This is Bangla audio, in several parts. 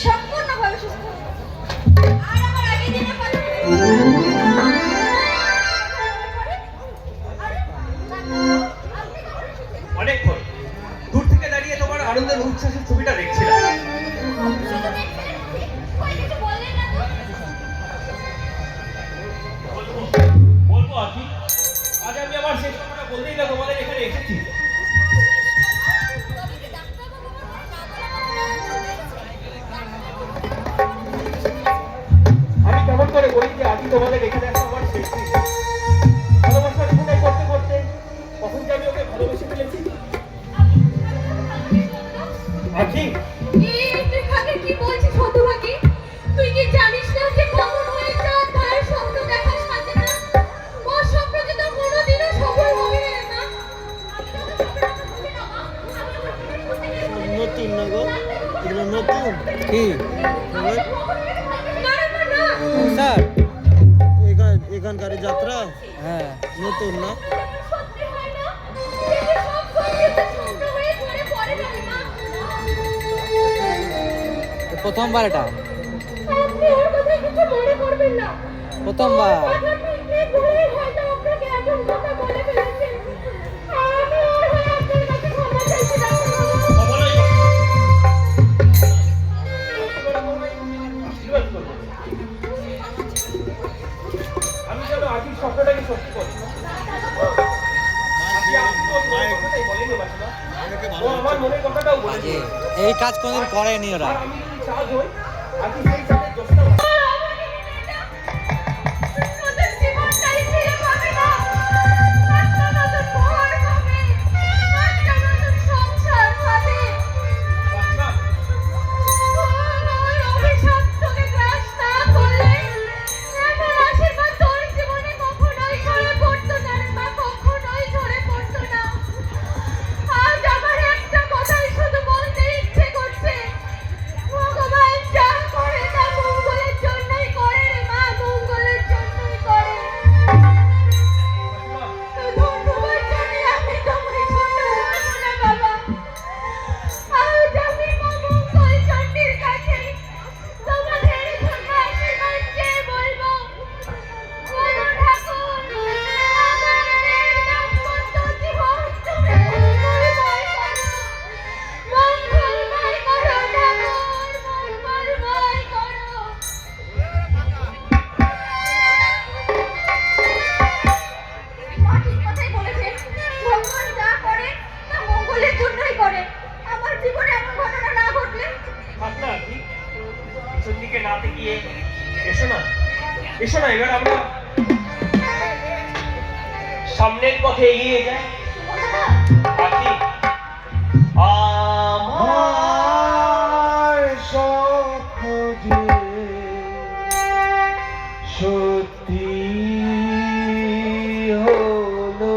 সম্পূর্ণভাবে সুস্থ হয়ে গেছে। আর আমার আগের দিনের কথা অনেকক্ষণ দূর থেকে দাঁড়িয়ে তোমার আনন্দের উচ্ছ্বাসের ছবিটা দেখছিলাম। বলবো আকি, আজ আমি আমার শেষ কথাটা বলতেই না তোমাদের এখানে এসেছি। আমি কেমন করে বলি যে আজই তোমাদের এখানে আসা আমার শেষ দিন। ভালোবাসার অভিনয় করতে করতে কখন যে আমি ওকে ভালোবেসে ফেলেছি। আকি, কি বলছিস হতভাগী? তুই কি জানিস না যে কখন হয়ে যাওয়ার ভয়ের স্বপ্ন দেখার সাথে না ওর স্বপ্ন যে তোর কোনোদিনও সফল হবে না। নতুন না গো, এগুলো নতুন কি স্যার? এখানকার যাত্রা হ্যাঁ নতুন না? প্রথমবার এটা, প্রথমবার। আমি যেন আকির স্বপ্নটাকে সত্যি করি। ও আমার মনের কথাটাও বলেছে। এই কাজ কোনদিন করেনি ওরা। আর আমি যদি চাঁদ হই, আকি সেই চাঁদের দোষটা এসো না, এবার আমরা সামনের পথে এগিয়ে যাই। আকি, আমার স্বপ্ন যে সত্যি হলো,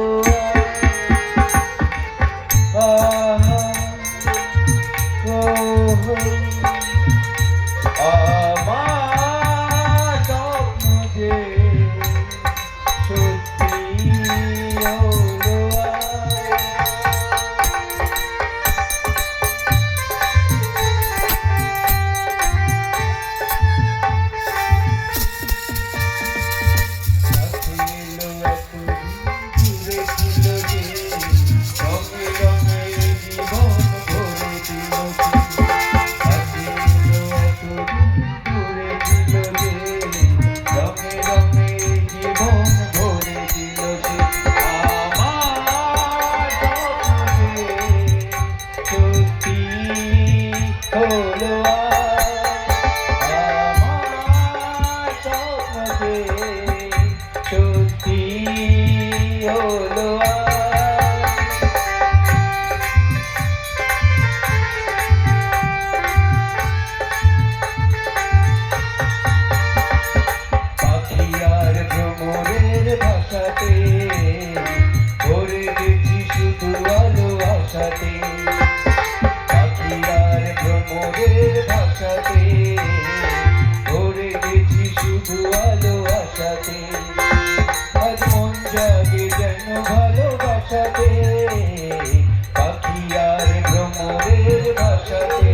পাখি আর ভ্রমরের ভাষাতে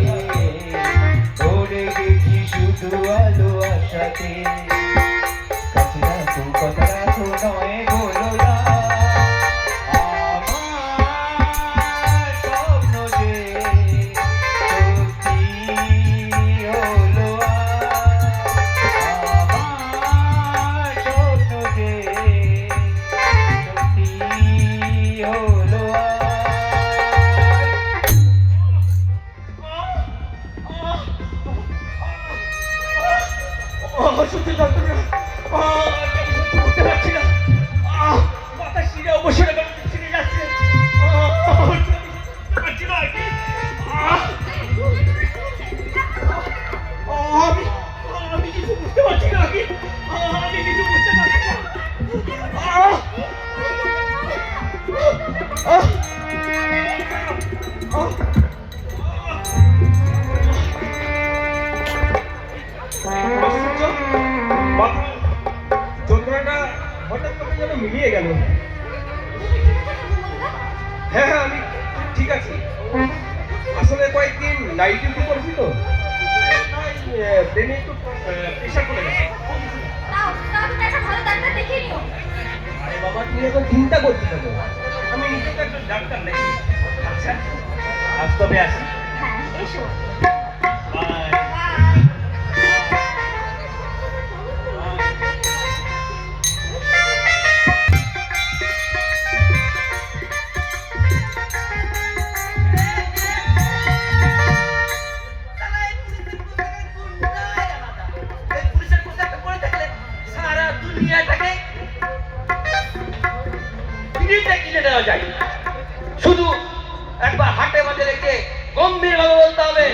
একটু আলো আশাতে কাছে রাখো কথা রাখো নয় বলো না আমার স্বপ্ন যে সত্যি হলো আমার স্বপ্ন যে সত্যি হলো সত্যি যন্ত্রণা বুঝতে পারছি না মাথা শিরে অবসরে ছিঁড়ে যাচ্ছে বুঝতে পারছি না আমি কিছু বুঝতে পারছি না আমি কিছু বুঝতে পারছি না যন্ত্রণাটা হঠাৎ করে যেন মিলিয়ে গেল হ্যাঁ হ্যাঁ আমি ঠিক আছি আসলে কয়েকদিন নাইট ডিউটি করেছি তো ব্রেনে একটু প্রেশার পড়ে গেছে আরে বাবা তুমি এখন চিন্তা করছি কেন আমি নিজেকে একজন ডাক্তার নাকি আচ্ছা আজ তবে আসি বাই শুধু একবার হাটে মাঝে রেখে গম্ভীর ভাবে বলতে হবে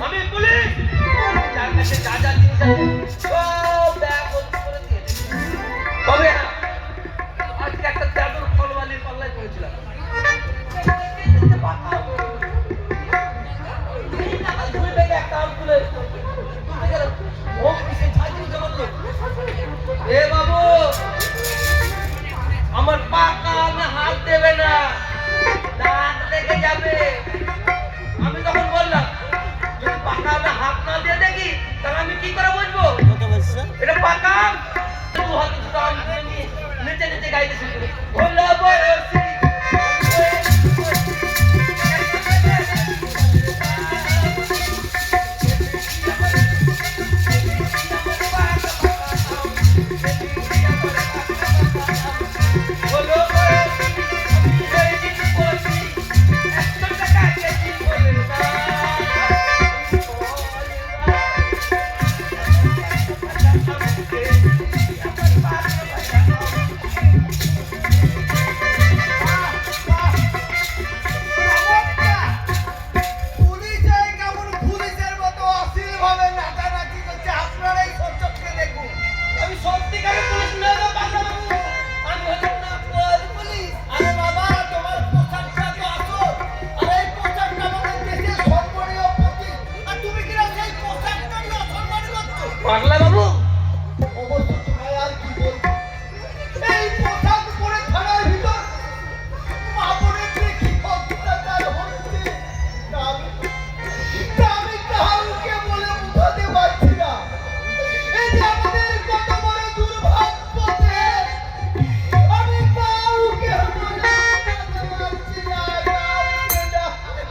আমি পুলিশ যার কাছে যা যা জিনিস আছে সব ব্যাগ বন্ধ করে দিয়ে তবে আজকে একটা চাদর ফলওয়ালির পাল্লায় পড়েছিলাম একটা আম তুলে এ বাবু আমার পাকা আমি হাত দেবে না দাঁত লেগে যাবে আমি তখন বললাম যদি পাকা আমি হাত না দিয়ে দেখি তাহলে আমি কি করে বুঝবো এটা পাকা দু হাতে দুটো আম নিয়ে নিচে নিচে গাইতে শুরু করে বললো বয়সী পাগলা বাবু অবশ্য তোমায় আর কি বলবো এই পোশাক পরে থানার ভিতর মাপনের কি অত্যাচার হচ্ছে আমি কাউকে বলে বোঝাতে পারছি না এই যে আমাদের কত বড় দুর্ভাগ্য আমি কাউকে বলে বোঝাতে পারছি না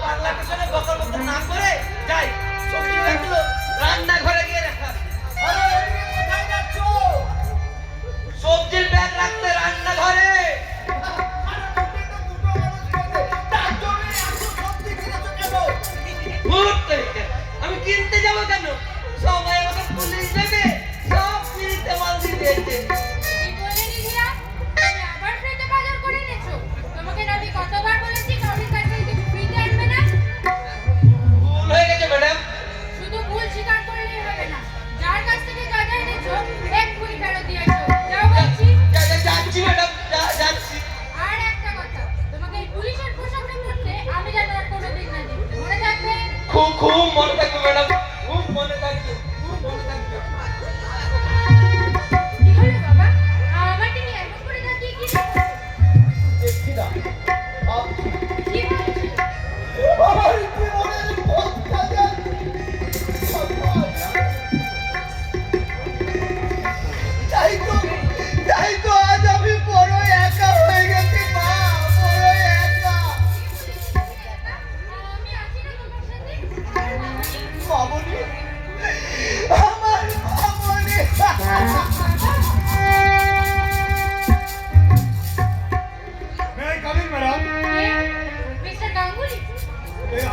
পাগলাটার সাথে বকর বকর না করে যাই সবজি ব্যাগগুলো রান্নাঘরে গিয়ে রাখা সবজির ব্যাগ রাখতে রান্নাঘরে আমি কিনতে যাবো কেন সবাই আমাকে পুলিশ দেবে সব ফ্রিতে মাল দিয়ে দিয়েছে কি বলে দিদিরা তুমি আবার ফ্রিতে বাজার করে এনেছো তোমাকে না আমি কতবার বলেছি কাউরির কাছ থেকে কিছু ফ্রিতে আনবে না ভুল হয়ে গেছে ম্যাডাম শুধু ভুল স্বীকার করলেই হবে না যার কাছ থেকে যা যা এনেছো এক্ষুনি ফেরত দিয়ে এসো যাও বলছি যাচ্ছি ম্যাডাম যাচ্ছি আর একটা কথা তোমাকে এই পুলিশের পোশাকটা পরতে আমি যেন আর কোনোদিন না দিই মনে থাকবে খুব খুব মনে থাকবে ম্যাডাম খুব মনে থাকবে খুব মনে থাকবে কি হলো বাবা আমাকে নিয়ে এমন করে যাচ্ছি কি দেখছি না কি হয়েছে আমার জীবনের অত্যাচার মামনি, আমার মামনি। May I come in, madam? Mister Ganguly,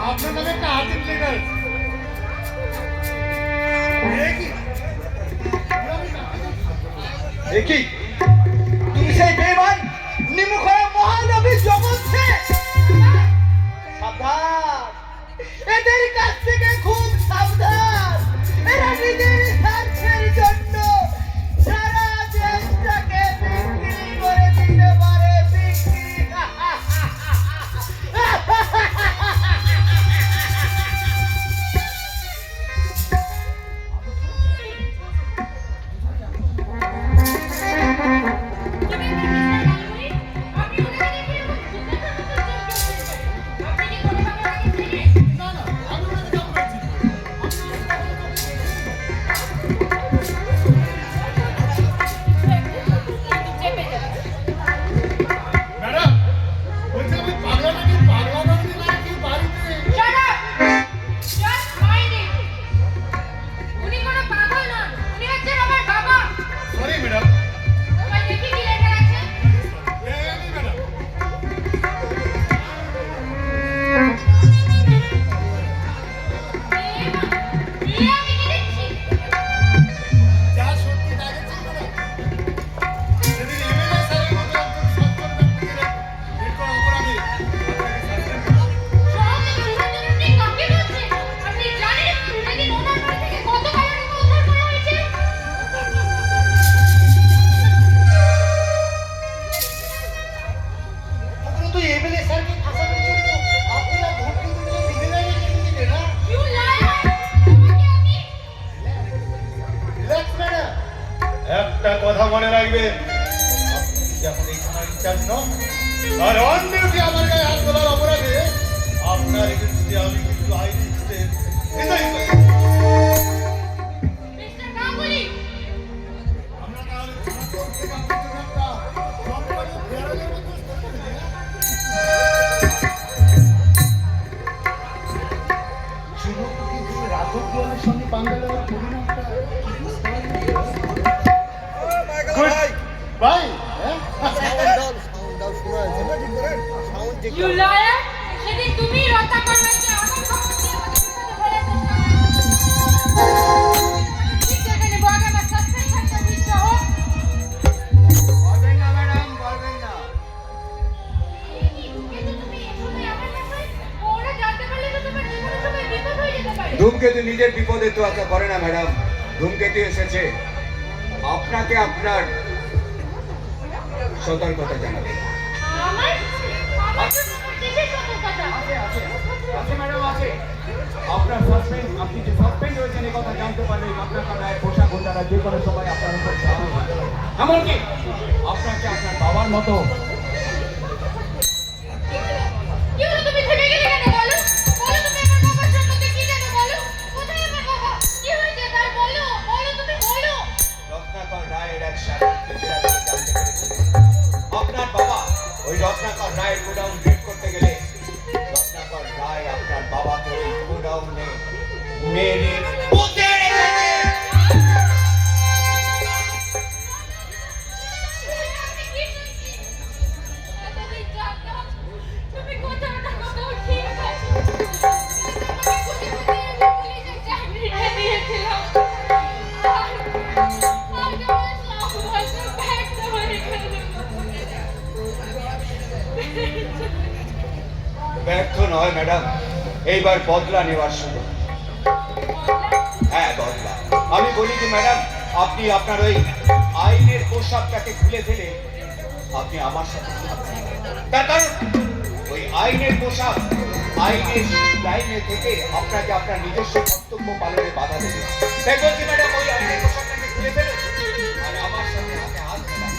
আপনার নামে একটা আর্টিকেল লেখা আছে। এ কি? তুমি সেই বেমান নিমুখরা মহানবী জগৎকে সাবধান, এদের কাছ থেকে খুব সাবধান। এরা নিজের স্বার্থের জন্য সারা দেশটাকে বিক্রি করে দিতে পারে, বিক্রি। তুমি কি মিস্টার গাঙ্গুলি? আপনি ওনাকে দেখে এরকম ভূতের মতো চোখ আপনি কি কোনোভাবে ওনাকে চেনেন? না, না, আমি ওনাকে জানতে পারছি না। চেপে যাবে। ম্যাডাম, বলছি আমি পাগলা নাকি নাকি বাড়িতে? Shut up! Just mind it! উনি কোনো পাগল নন, উনি হচ্ছেন আমার বাবা। Sorry madam. তোমায় দেখি কি লেখা আছে? এই ম্যাডাম, আমি কি দেখছি? যা সত্যি তাই দেখছি ম্যাডাম। সেদিন এমএলএ স্যারের মতো একজন সচ্ছল ব্যক্তিকে এরকম অপরাধী আপনাকে সাসপেন্ড করা। সহজে দুর্ঘটনা আপনি কাকে বলছেন? আপনি জানেন সেদিন ওনার বাড়ি থেকে কত কালো টাকা উদ্ধার করা হয়েছে? ওগুলো তো এমএলএ স্যারকে ফাঁসানোর জন্য আপনি আর ভোট কিন্তু দিতে যাইনি দিতে না। You liar! তোমাকে আমি রিল্যাক্স ম্যাডাম। একটা কথা মনে রাখবে, আপনি যখন এই থানার ইনচার্জ নন আর অন ডিউটি আমার গায়ে হাত তোলার অপরাধে আপনার এগেন্সটে আমি কিন্তু আইনি স্টেপ নিতেই পারি। মিস্টার গাঙ্গুলি, আমরা তাহলে থানা কোর্ট থেকে আপনার জন্য একটা সম্পূর্ণ ফেরারের মতো করে দিই, হ্যাঁ? যুবক কিন্তু রাঘব বোয়ালের সঙ্গে পাঙ্গা দেওয়ার পরিণামটা কি বুঝতে পারলেন? Good. ভাই, হ্যাঁ? সাউন্ড দাও, শোনা যাচ্ছে। Sound check you liar! সেদিন তুমি রত্নাকর রায়কে আগুন খবর দিয়ে আমাদের বিপদে ফেলার চেষ্টা করেছো। ঠিক সেখানে বড় আমার সাসপেন্ড থাকতে দিতে হোক। বলবেন না ম্যাডাম, বলবেন না। কিন্তু তুমি এই সময় আমার ব্যাপারে ওরা জানতে পারলে তো তোমার জীবনের সময় বিপদ হয়ে যেতে পারে। ধূমকেতু নিজের বিপদে তোয়াক্কা করে না ম্যাডাম। ধূমকেতু এসেছে আপনাকে আপনার সতর্কতা জানাবে। আমার কিসের সতর্কতা? আছে ম্যাডাম, আছে। আপনার সাসপেন্ড, আপনি যে সাসপেন্ড হয়েছেন এই কথা জানতে পারলেন আপনার কানায় পোশাক গোটারা যে কোনো সময় আপনার উপর চালানো হবে। এমনকি আপনাকে আপনার বাবার মতো কি হলো তুমি থেমে গেলে কেন? বলো বলো তুমি আমার বাবার সম্বন্ধে কি জানো? বলো কোথায় আমার বাবা? কি হয়েছে তার বলো, বলো তুমি বলো। রত্নাকর রায়ের এক সাথে জানতে পেরেছি আপনার বাবা ওই রত্নাকর রায়ের গোডাউন রেড করতে গেলে রত্নাকর রায় আপনার বাবাকে ওই গোডাউনে মেরে পুঁতে রেখেছে। আমি কি শুনছি? এতদিন জানতাম তুমি কোথাও না কোথাও ঠিক আছো। আমি খুঁজে খুঁজে এসে পুলিশের চাকরিটা দিয়েছিলাম। আর আজ আমার সব বছর ব্যর্থ হয়ে গেল। ব্যর্থ নয় ম্যাডাম, এইবার বদলা নেওয়ার সময়। হ্যাঁ, বদলা। আমি বলি কি ম্যাডাম, আপনি আপনার ওই আইনের পোশাকটাকে খুলে ফেলে আপনি আমার সাথে থাকবেন। তার কারণ ওই আইনের পোশাক আইনের লাইনে থেকে আপনাকে আপনার নিজস্ব কর্তব্য পালনে বাধা দেবে। তাই বলছি ম্যাডাম, ওই আইনের পোশাকটাকে খুলে ফেলুন আর আমার সাথে হাতে হাত মেলান।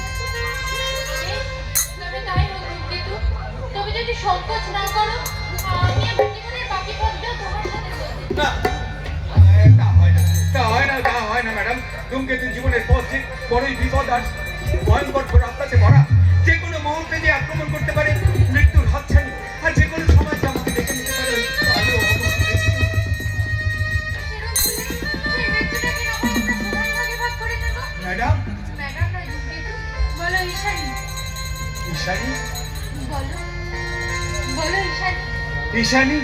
তবে তাই হোক কিন্তু তুমি যদি সংকোচ না করো আমি আমার জীবনের বাকি পথটাও তোমার সাথে চলতে না, তা হয় না ম্যাডাম। ধূমকেতু জীবনের পথ যে বড়ই বিপদ আর ভয়ঙ্কর রাস্তাতে ভরা। যে কোনো মুহূর্তে যে আক্রমণ করতে পারে, মৃত্যুর হাতছানি, আর যে কোনো সময় যে আমাকে ডেকে নিতে পারে ওই কালো অবস্থা। নিশানি